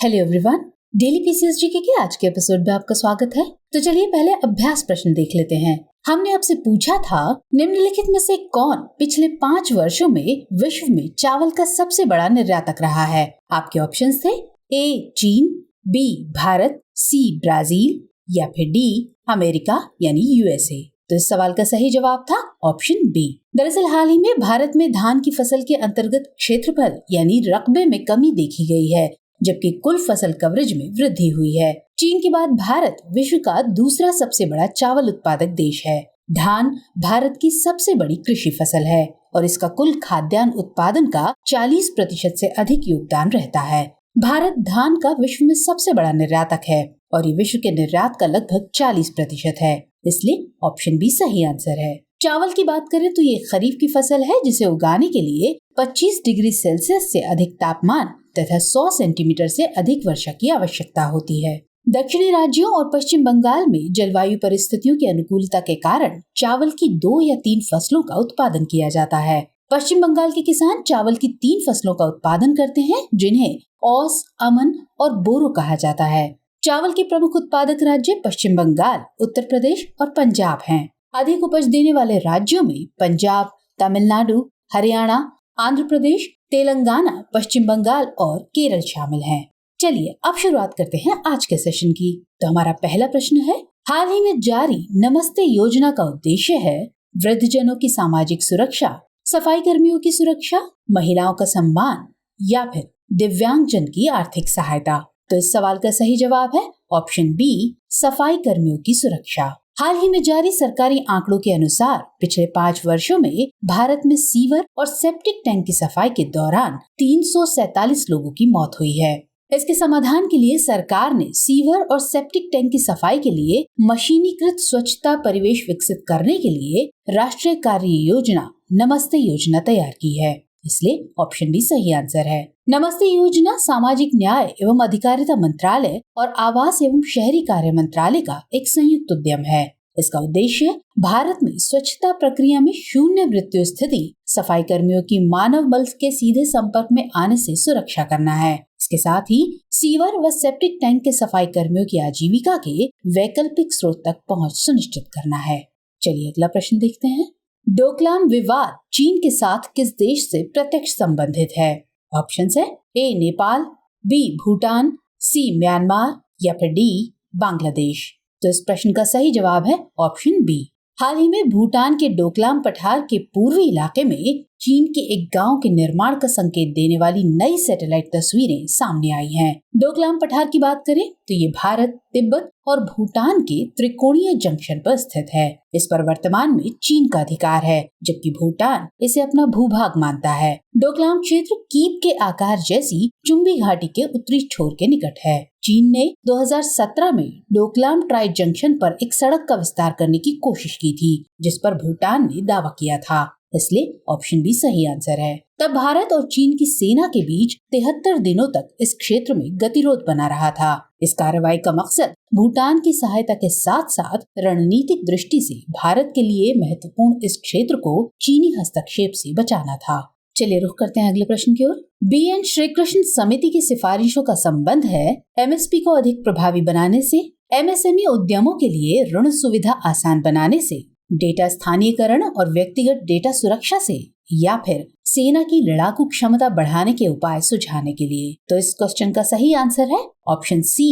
Hello everyone, daily PCS GK के आज के एपिसोड में आपका स्वागत है। तो चलिए पहले अभ्यास प्रश्न देख लेते हैं। हमने आपसे पूछा था, निम्नलिखित में से कौन पिछले 5 वर्षों में विश्व में चावल का सबसे बड़ा निर्यातक रहा है। आपके ऑप्शंस थे ए चीन, बी भारत, सी ब्राजील या फिर डी अमेरिका यानी यूएसए। तो इस सवाल का सही जवाब था ऑप्शन बी। दरअसल हाल ही में भारत में धान की फसल के अंतर्गत क्षेत्रफल यानी रकबे में कमी देखी गई है, जबकि कुल फसल कवरेज में वृद्धि हुई है। चीन के बाद भारत विश्व का दूसरा सबसे बड़ा चावल उत्पादक देश है। धान भारत की सबसे बड़ी कृषि फसल है और इसका कुल खाद्यान्न उत्पादन का 40% से अधिक योगदान रहता है। भारत धान का विश्व में सबसे बड़ा निर्यातक है और ये विश्व के निर्यात का लगभग 40% है, इसलिए ऑप्शन बी सही आंसर है। चावल की बात करें तो ये खरीफ की फसल है जिसे उगाने के लिए 25 डिग्री सेल्सियस से अधिक तापमान तथा 100 सेंटीमीटर से अधिक वर्षा की आवश्यकता होती है। दक्षिणी राज्यों और पश्चिम बंगाल में जलवायु परिस्थितियों की अनुकूलता के कारण चावल की 2 या 3 फसलों का उत्पादन किया जाता है। पश्चिम बंगाल के किसान चावल की 3 फसलों का उत्पादन करते हैं, जिन्हें औस, अमन और बोरो कहा जाता है। चावल के प्रमुख उत्पादक राज्य पश्चिम बंगाल, उत्तर प्रदेश और पंजाब हैं। अधिक उपज देने वाले राज्यों में पंजाब, तमिलनाडु, हरियाणा, आंध्र प्रदेश, तेलंगाना, पश्चिम बंगाल और केरल शामिल हैं। चलिए अब शुरुआत करते हैं आज के सेशन की। तो हमारा पहला प्रश्न है, हाल ही में जारी नमस्ते योजना का उद्देश्य है वृद्धजनों की सामाजिक सुरक्षा, सफाई कर्मियों की सुरक्षा, महिलाओं का सम्मान या फिर दिव्यांगजन की आर्थिक सहायता। तो इस सवाल का सही जवाब है ऑप्शन बी, सफाई कर्मियों की सुरक्षा। हाल ही में जारी सरकारी आंकड़ों के अनुसार पिछले 5 वर्षों में भारत में सीवर और सेप्टिक टैंक की सफाई के दौरान 347 लोगों की मौत हुई है। इसके समाधान के लिए सरकार ने सीवर और सेप्टिक टैंक की सफाई के लिए मशीनीकृत स्वच्छता परिवेश विकसित करने के लिए राष्ट्रीय कार्य योजना नमस्ते योजना तैयार की है, इसलिए ऑप्शन बी सही आंसर है। नमस्ते योजना सामाजिक न्याय एवं अधिकारिता मंत्रालय और आवास एवं शहरी कार्य मंत्रालय का एक संयुक्त उद्यम है। इसका उद्देश्य भारत में स्वच्छता प्रक्रिया में शून्य मृत्यु स्थिति, सफाई कर्मियों की मानव बल के सीधे संपर्क में आने से सुरक्षा करना है। इसके साथ ही सीवर व सेप्टिक टैंक के सफाई कर्मियों की आजीविका के वैकल्पिक स्रोत तक पहुँच सुनिश्चित करना है। चलिए अगला प्रश्न देखते हैं। डोकलाम विवाद चीन के साथ किस देश से प्रत्यक्ष संबंधित है। ऑप्शंस है ए नेपाल, बी भूटान, सी म्यांमार या फिर डी बांग्लादेश। तो इस प्रश्न का सही जवाब है ऑप्शन बी। हाल ही में भूटान के डोकलाम पठार के पूर्वी इलाके में चीन के एक गांव के निर्माण का संकेत देने वाली नई सैटेलाइट तस्वीरें सामने आई हैं। डोकलाम पठार की बात करें तो ये भारत, तिब्बत और भूटान के त्रिकोणीय जंक्शन पर स्थित है। इस पर वर्तमान में चीन का अधिकार है, जबकि भूटान इसे अपना भूभाग मानता है। डोकलाम क्षेत्र कीप के आकार जैसी चुंबी घाटी के उत्तरी छोर के निकट है। चीन ने 2017 में डोकलाम ट्राई जंक्शन पर एक सड़क का विस्तार करने की कोशिश की थी, जिस पर भूटान ने दावा किया था, इसलिए ऑप्शन बी सही आंसर है। तब भारत और चीन की सेना के बीच 73 दिनों तक इस क्षेत्र में गतिरोध बना रहा था। इस कार्रवाई का मकसद भूटान की सहायता के साथ साथ रणनीतिक दृष्टि से भारत के लिए महत्वपूर्ण इस क्षेत्र को चीनी हस्तक्षेप से बचाना था। चलिए रुख करते हैं अगले प्रश्न की ओर। BN श्री कृष्ण समिति की सिफारिशों का संबंध है MSP को अधिक प्रभावी बनाने से, MSME उद्यमों के लिए ऋण सुविधा आसान बनाने से, डेटा स्थानीयकरण और व्यक्तिगत डेटा सुरक्षा से, या फिर सेना की लड़ाकू क्षमता बढ़ाने के उपाय सुझाने के लिए। तो इस क्वेश्चन का सही आंसर है ऑप्शन सी,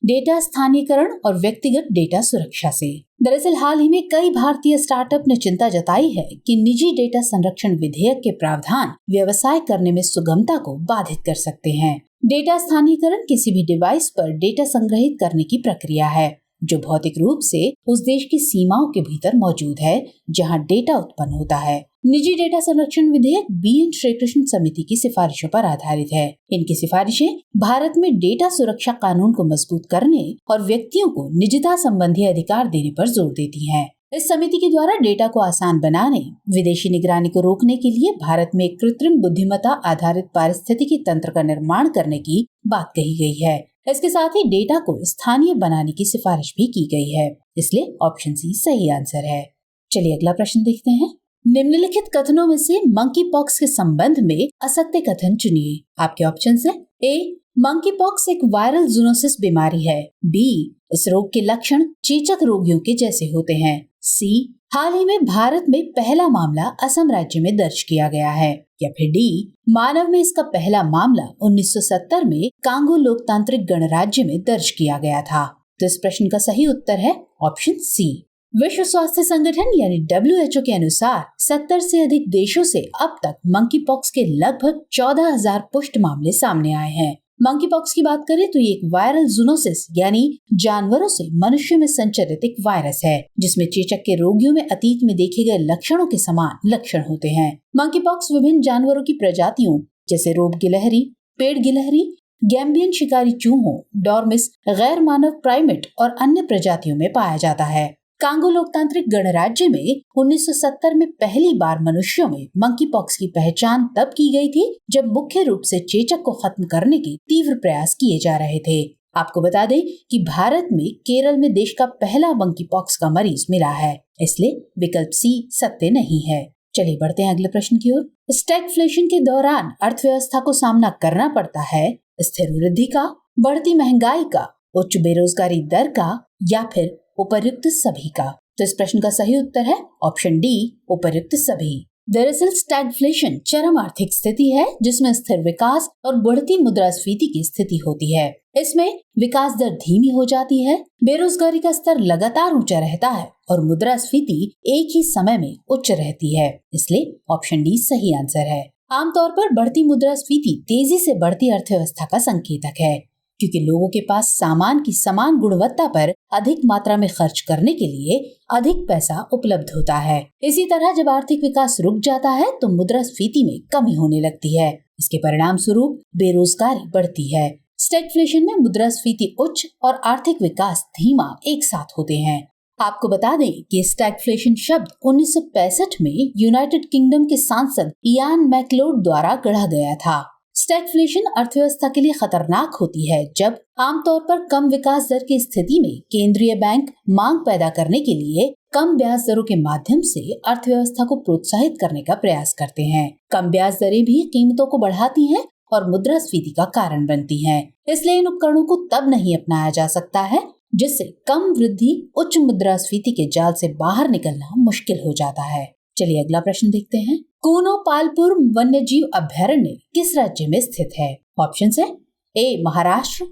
डेटा स्थानीयकरण और व्यक्तिगत डेटा सुरक्षा से। दरअसल हाल ही में कई भारतीय स्टार्टअप ने चिंता जताई है कि निजी डेटा संरक्षण विधेयक के प्रावधान व्यवसाय करने में सुगमता को बाधित कर सकते हैं। डेटा स्थानीयकरण किसी भी डिवाइस पर डेटा संग्रहित करने की प्रक्रिया है जो भौतिक रूप से उस देश की सीमाओं के भीतर मौजूद है जहां डेटा उत्पन्न होता है। निजी डेटा संरक्षण विधेयक BN श्री कृष्ण समिति की सिफारिशों पर आधारित है। इनकी सिफारिशें भारत में डेटा सुरक्षा कानून को मजबूत करने और व्यक्तियों को निजता संबंधी अधिकार देने पर जोर देती हैं। इस समिति के द्वारा डेटा को आसान बनाने, विदेशी निगरानी को रोकने के लिए भारत में कृत्रिम बुद्धिमत्ता आधारित पारिस्थितिकी तंत्र का निर्माण करने की बात कही गई है। इसके साथ ही डेटा को स्थानीय बनाने की सिफारिश भी की गई है, इसलिए ऑप्शन सी सही आंसर है। चलिए अगला प्रश्न देखते हैं। निम्नलिखित कथनों में से मंकी पॉक्स के संबंध में असत्य कथन चुनिए। आपके ऑप्शन है ए, मंकी पॉक्स एक वायरल जूनोसिस बीमारी है। बी, इस रोग के लक्षण चेचक रोगियों के जैसे होते हैं। सी, हाल ही में भारत में पहला मामला असम राज्य में दर्ज किया गया है। या फिर डी, मानव में इसका पहला मामला 1970 में कांगो लोकतांत्रिक गणराज्य में दर्ज किया गया था। तो इस प्रश्न का सही उत्तर है ऑप्शन सी। विश्व स्वास्थ्य संगठन यानी WHO के अनुसार 70 से अधिक देशों से अब तक मंकी पॉक्स के लगभग 14,000 पुष्ट मामले सामने आए हैं। मंकी पॉक्स की बात करें तो ये एक वायरल जूनोसिस यानी जानवरों से मनुष्य में संचरित एक वायरस है, जिसमें चेचक के रोगियों में अतीत में देखे गए लक्षणों के समान लक्षण होते हैं। मंकी पॉक्स विभिन्न जानवरों की प्रजातियों जैसे रोप गिलहरी, पेड़ गिलहरी, गैम्बियन शिकारी चूहों, डॉर्मिस, गैर मानव प्राइमेट और अन्य प्रजातियों में पाया जाता है। कांगो लोकतांत्रिक गणराज्य में 1970 में पहली बार मनुष्यों में मंकी पॉक्स की पहचान तब की गई थी जब मुख्य रूप से चेचक को खत्म करने के तीव्र प्रयास किए जा रहे थे। आपको बता दें कि भारत में केरल में देश का पहला मंकी पॉक्स का मरीज मिला है, इसलिए विकल्प सी सत्य नहीं है। चलिए बढ़ते हैं अगले प्रश्न की ओर। स्टैगफ्लेशन के दौरान अर्थव्यवस्था को सामना करना पड़ता है स्थिर वृद्धि का, बढ़ती महंगाई का, उच्च बेरोजगारी दर का या फिर उपर्युक्त सभी का। तो इस प्रश्न का सही उत्तर है ऑप्शन डी, उपर्युक्त सभी। दरअसल स्टैगफ्लेशन चरम आर्थिक स्थिति है जिसमें स्थिर विकास और बढ़ती मुद्रास्फीति की स्थिति होती है। इसमें विकास दर धीमी हो जाती है, बेरोजगारी का स्तर लगातार ऊंचा रहता है और मुद्रास्फीति एक ही समय में उच्च रहती है, इसलिए ऑप्शन डी सही आंसर है। आमतौर पर बढ़ती मुद्रास्फीति तेजी से बढ़ती अर्थव्यवस्था का संकेतक है, क्योंकि लोगों के पास सामान की समान गुणवत्ता पर अधिक मात्रा में खर्च करने के लिए अधिक पैसा उपलब्ध होता है। इसी तरह जब आर्थिक विकास रुक जाता है तो मुद्रास्फीति में कमी होने लगती है। इसके परिणाम स्वरूप बेरोजगारी बढ़ती है। स्टैगफ्लेशन में मुद्रास्फीति उच्च और आर्थिक विकास धीमा एक साथ होते हैं। आपको बता दें कि स्टैगफ्लेशन शब्द 1965 में यूनाइटेड किंगडम के सांसद इयान मैकलोड द्वारा गढ़ा गया था। स्टैगफ्लेशन अर्थव्यवस्था के लिए खतरनाक होती है जब आमतौर पर कम विकास दर की स्थिति में केंद्रीय बैंक मांग पैदा करने के लिए कम ब्याज दरों के माध्यम से अर्थव्यवस्था को प्रोत्साहित करने का प्रयास करते हैं। कम ब्याज दरें भी कीमतों को बढ़ाती हैं और मुद्रास्फीति का कारण बनती हैं। इसलिए इन उपकरणों को तब नहीं अपनाया जा सकता है जिससे कम वृद्धि उच्च मुद्रास्फीति के जाल से बाहर निकलना मुश्किल हो जाता है। चलिए अगला प्रश्न देखते हैं। कूनो पालपुर वन्य जीव अभ्यारण्य किस राज्य में स्थित है? ऑप्शंस है ए महाराष्ट्र,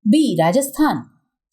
बी राजस्थान,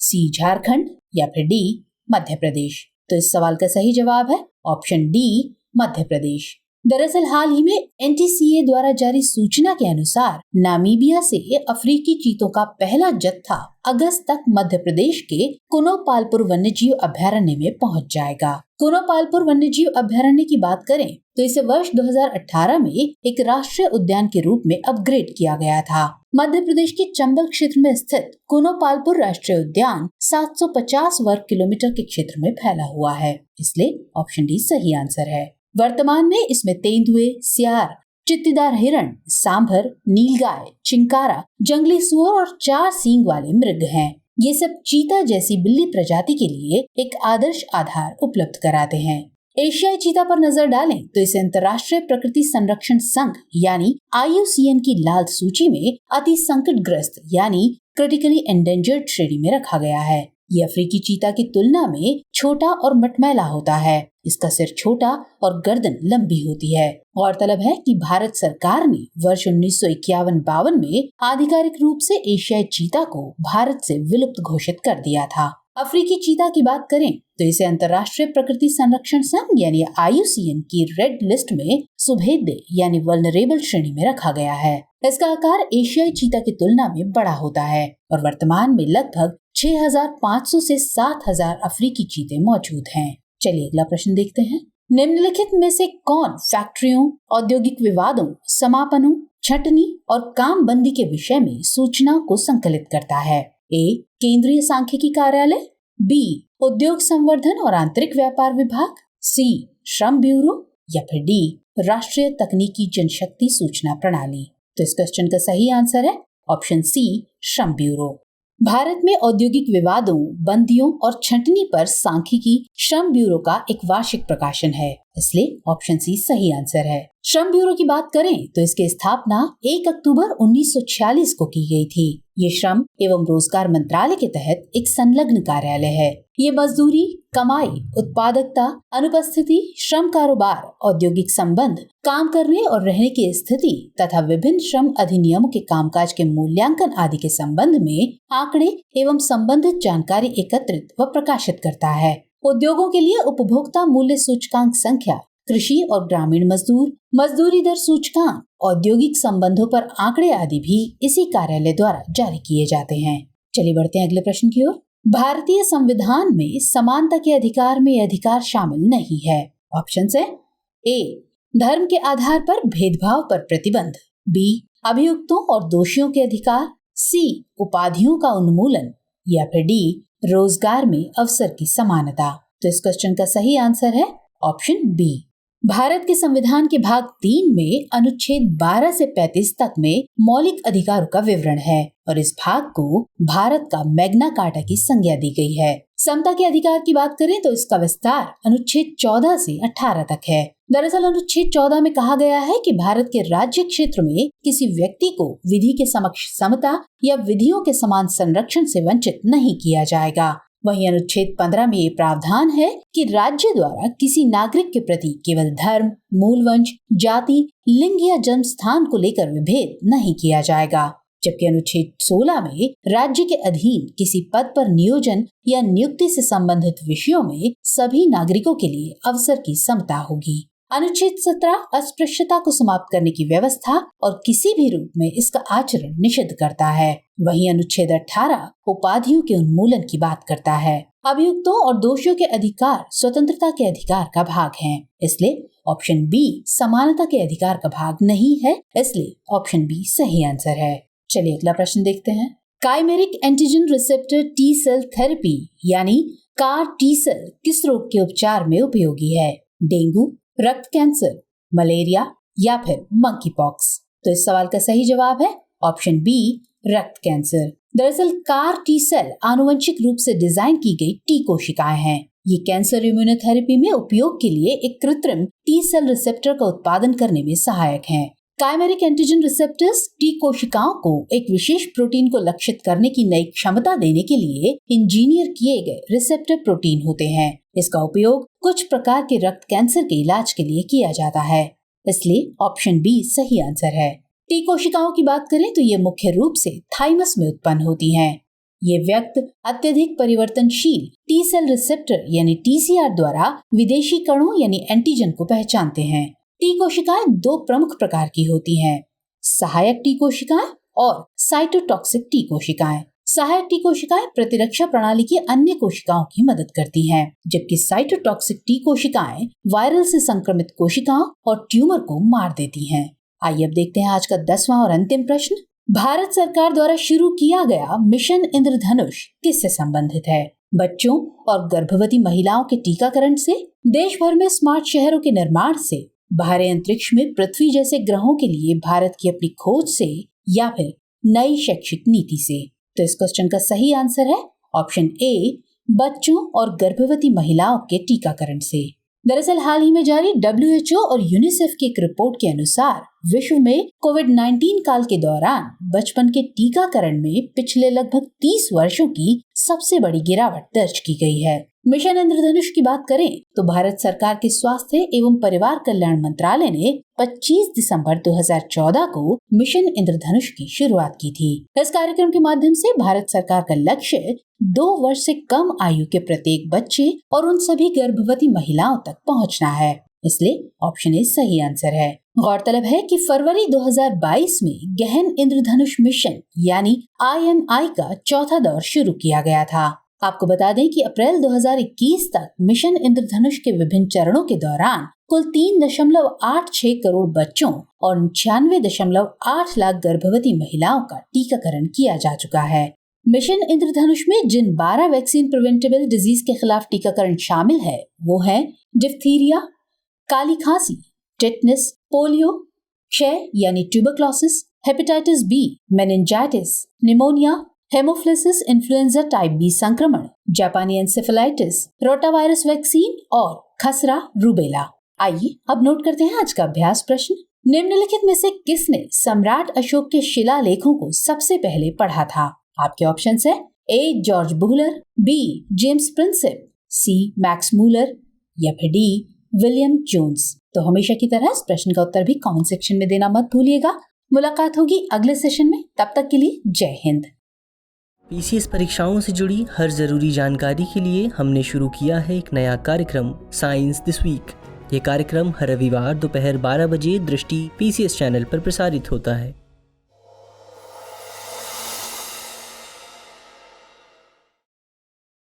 सी झारखंड या फिर डी मध्य प्रदेश। तो इस सवाल का सही जवाब है ऑप्शन डी मध्य प्रदेश। दरअसल हाल ही में NTCA द्वारा जारी सूचना के अनुसार नामीबिया से अफ्रीकी चीतों का पहला जत्था अगस्त तक मध्य प्रदेश के कुनो पालपुर वन्यजीव अभ्यारण्य में पहुंच जाएगा। कुनो पालपुर वन्यजीव अभ्यारण्य की बात करें तो इसे वर्ष 2018 में एक राष्ट्रीय उद्यान के रूप में अपग्रेड किया गया था। मध्य प्रदेश के चंबल क्षेत्र में स्थित कुनो पालपुर राष्ट्रीय उद्यान 750 वर्ग किलोमीटर के क्षेत्र में फैला हुआ है, इसलिए ऑप्शन डी सही आंसर है। वर्तमान में इसमें तेंदुए, सियार, चित्तीदार हिरण, सांभर, नीलगाय, चिंकारा, जंगली सुअर और 4 सींग वाले मृग हैं। ये सब चीता जैसी बिल्ली प्रजाति के लिए एक आदर्श आधार उपलब्ध कराते हैं। एशियाई चीता पर नजर डालें तो इसे अंतर्राष्ट्रीय प्रकृति संरक्षण संघ यानी IUCN की लाल सूची में अति संकटग्रस्त यानी क्रिटिकली एंडेंजर्ड श्रेणी में रखा गया है। ये अफ्रीकी चीता की तुलना में छोटा और मटमैला होता है। इसका सिर छोटा और गर्दन लंबी होती है। गौरतलब है कि भारत सरकार ने वर्ष 1951-52 में आधिकारिक रूप से एशियाई चीता को भारत से विलुप्त घोषित कर दिया था। अफ्रीकी चीता की बात करें तो इसे अंतर्राष्ट्रीय प्रकृति संरक्षण संघ यानी IUCN की रेड लिस्ट में सुभेद्य यानी वल्नरेबल श्रेणी में रखा गया है। इसका आकार एशियाई चीता की तुलना में बड़ा होता है और वर्तमान में लगभग 6,500 से 7,000 अफ्रीकी चीते मौजूद हैं। चलिए अगला प्रश्न देखते हैं। निम्नलिखित में से कौन फैक्ट्रियों, औद्योगिक विवादों, समापनों, छटनी और काम बंदी के विषय में सूचना को संकलित करता है? ए केंद्रीय सांख्यिकी कार्यालय, बी उद्योग संवर्धन और आंतरिक व्यापार विभाग, सी श्रम ब्यूरो या फिर डी राष्ट्रीय तकनीकी जनशक्ति सूचना प्रणाली। तो इस क्वेश्चन का सही आंसर है ऑप्शन सी श्रम ब्यूरो। भारत में औद्योगिक विवादों, बंदियों और छंटनी पर सांख्यिकी श्रम ब्यूरो का एक वार्षिक प्रकाशन है इसलिए ऑप्शन सी सही आंसर है। श्रम ब्यूरो की बात करें तो इसकी स्थापना 1 अक्टूबर 1946 को की गई थी। ये श्रम एवं रोजगार मंत्रालय के तहत एक संलग्न कार्यालय है। ये मजदूरी, कमाई, उत्पादकता, अनुपस्थिति, श्रम कारोबार, औद्योगिक संबंध, काम करने और रहने की स्थिति तथा विभिन्न श्रम अधिनियमों के कामकाज के मूल्यांकन आदि के संबंध में आंकड़े एवं संबंधित जानकारी एकत्रित व प्रकाशित करता है। उद्योगों के लिए उपभोक्ता मूल्य सूचकांक संख्या, कृषि और ग्रामीण मजदूर, मजदूरी दर सूचकांक, औद्योगिक संबंधों पर आंकड़े आदि भी इसी कार्यालय द्वारा जारी किए जाते हैं। चलिए बढ़ते हैं अगले प्रश्न की ओर। भारतीय संविधान में समानता के अधिकार में यह अधिकार शामिल नहीं है। ऑप्शन है ए, धर्म के आधार पर भेदभाव पर प्रतिबंध, बी, अभियुक्तों और दोषियों के अधिकार, सी, उपाधियों का उन्मूलन, या फिर डी, रोजगार में अवसर की समानता। तो इस क्वेश्चन का सही आंसर है ऑप्शन बी। भारत के संविधान के भाग 3 में अनुच्छेद 12 से 35 तक में मौलिक अधिकारों का विवरण है और इस भाग को भारत का मैग्ना कार्टा की संज्ञा दी गई है। समता के अधिकार की बात करें तो इसका विस्तार अनुच्छेद 14 से 18 तक है। दरअसल अनुच्छेद 14 में कहा गया है कि भारत के राज्य क्षेत्र में किसी व्यक्ति को विधि के समक्ष समता या विधियों के समान संरक्षण से वंचित नहीं किया जाएगा। वहीं अनुच्छेद 15 में ये प्रावधान है कि राज्य द्वारा किसी नागरिक के प्रति केवल धर्म, मूल वंश, जाति, लिंग या जन्म स्थान को लेकर विभेद नहीं किया जाएगा। जबकि अनुच्छेद 16 में राज्य के अधीन किसी पद पर नियोजन या नियुक्ति से संबंधित विषयों में सभी नागरिकों के लिए अवसर की समता होगी। अनुच्छेद 17 अस्पृश्यता को समाप्त करने की व्यवस्था और किसी भी रूप में इसका आचरण निषिद्ध करता है। वहीं अनुच्छेद 18 उपाधियों के उन्मूलन की बात करता है। अभियुक्तों और दोषियों के अधिकार स्वतंत्रता के अधिकार का भाग हैं, इसलिए ऑप्शन बी समानता के अधिकार का भाग नहीं है, इसलिए ऑप्शन बी सही आंसर है। चलिए अगला प्रश्न देखते हैं। Chimeric antigen receptor T cell therapy यानी कार टी सेल किस रोग के उपचार में उपयोगी है? डेंगू, रक्त कैंसर, मलेरिया या फिर मंकी पॉक्स? तो इस सवाल का सही जवाब है ऑप्शन बी रक्त कैंसर। दरअसल कार टी सेल आनुवंशिक रूप से डिजाइन की गई टी कोशिकाएं हैं। ये कैंसर इम्यूनोथेरेपी में उपयोग के लिए एक कृत्रिम टी सेल रिसेप्टर का उत्पादन करने में सहायक हैं। काइमेरिक एंटीजन रिसेप्टर्स टी कोशिकाओं को एक विशेष प्रोटीन को लक्षित करने की नई क्षमता देने के लिए इंजीनियर किए गए रिसेप्टर प्रोटीन होते हैं। इसका उपयोग कुछ प्रकार के रक्त कैंसर के इलाज के लिए किया जाता है, इसलिए ऑप्शन बी सही आंसर है। टी कोशिकाओं की बात करें तो ये मुख्य रूप से थाइमस में उत्पन्न होती हैं। ये व्यक्त अत्यधिक परिवर्तनशील टी सेल रिसेप्टर यानी टीसीआर द्वारा विदेशी कणों यानी एंटीजन को पहचानते हैं। टी कोशिकाएं दो प्रमुख प्रकार की होती हैं, सहायक टी कोशिकाएं और साइटोटॉक्सिक टी कोशिकाएं। सहायक टी कोशिकाएं प्रतिरक्षा प्रणाली की अन्य कोशिकाओं की मदद करती हैं, जबकि साइटोटॉक्सिक टी कोशिकाएं वायरल से संक्रमित कोशिकाओं और ट्यूमर को मार देती हैं। आइए अब देखते हैं आज का 10वां और अंतिम प्रश्न। भारत सरकार द्वारा शुरू किया गया मिशन इंद्रधनुष किससे संबंधित है? बच्चों और गर्भवती महिलाओं के टीकाकरण से, देश भर में स्मार्ट शहरों के निर्माण से, बाहरी अंतरिक्ष में पृथ्वी जैसे ग्रहों के लिए भारत की अपनी खोज से, या फिर नई शैक्षिक नीति से? तो इस क्वेश्चन का सही आंसर है ऑप्शन ए बच्चों और गर्भवती महिलाओं के टीकाकरण से। दरअसल हाल ही में जारी WHO और यूनिसेफ की एक रिपोर्ट के अनुसार विश्व में कोविड-19 काल के दौरान बचपन के टीकाकरण में पिछले लगभग 30 वर्षों की सबसे बड़ी गिरावट दर्ज की गई है। मिशन इंद्रधनुष की बात करें तो भारत सरकार के स्वास्थ्य एवं परिवार कल्याण मंत्रालय ने 25 दिसंबर 2014 को मिशन इंद्रधनुष की शुरुआत की थी। इस कार्यक्रम के माध्यम से भारत सरकार का लक्ष्य 2 वर्ष से कम आयु के प्रत्येक बच्चे और उन सभी गर्भवती महिलाओं तक पहुंचना है, इसलिए ऑप्शन ए सही आंसर है। गौरतलब है कि फरवरी 2022 में गहन इंद्रधनुष मिशन यानी IMI का चौथा दौर शुरू किया गया था। आपको बता दें कि अप्रैल 2021 तक मिशन इंद्रधनुष के विभिन्न चरणों के दौरान कुल 3.86 करोड़ बच्चों और 96.8 लाख गर्भवती महिलाओं का टीकाकरण किया जा चुका है। मिशन इंद्रधनुष में जिन 12 वैक्सीन प्रिवेंटेबल डिजीज के खिलाफ टीकाकरण शामिल है वो है डिप्थीरिया, काली खांसी, टेटनस, पोलियो, क्षय यानी tuberculosis, hepatitis B, meningitis, pneumonia, haemophilus influenza type B संक्रमण, जापानी एन्सेफेलाइटिस, रोटावायरस वैक्सीन और खसरा रूबेला। आइए अब नोट करते हैं आज का अभ्यास प्रश्न। निम्नलिखित में से किसने सम्राट अशोक के शिलालेखों को सबसे पहले पढ़ा था? आपके ऑप्शंस है A George Buhler, B James Prinsep, C Max Muller या फिर डी विलियम जोन्स। तो हमेशा की तरह इस प्रश्न का उत्तर भी कमेंट सेक्शन में देना मत भूलिएगा। मुलाकात होगी अगले सेशन में, तब तक के लिए जय हिंद। पीसीएस परीक्षाओं से जुड़ी हर जरूरी जानकारी के लिए हमने शुरू किया है एक नया कार्यक्रम साइंस दिस वीक। ये कार्यक्रम हर रविवार दोपहर 12 बजे दृष्टि पीसीएस चैनल पर प्रसारित होता है।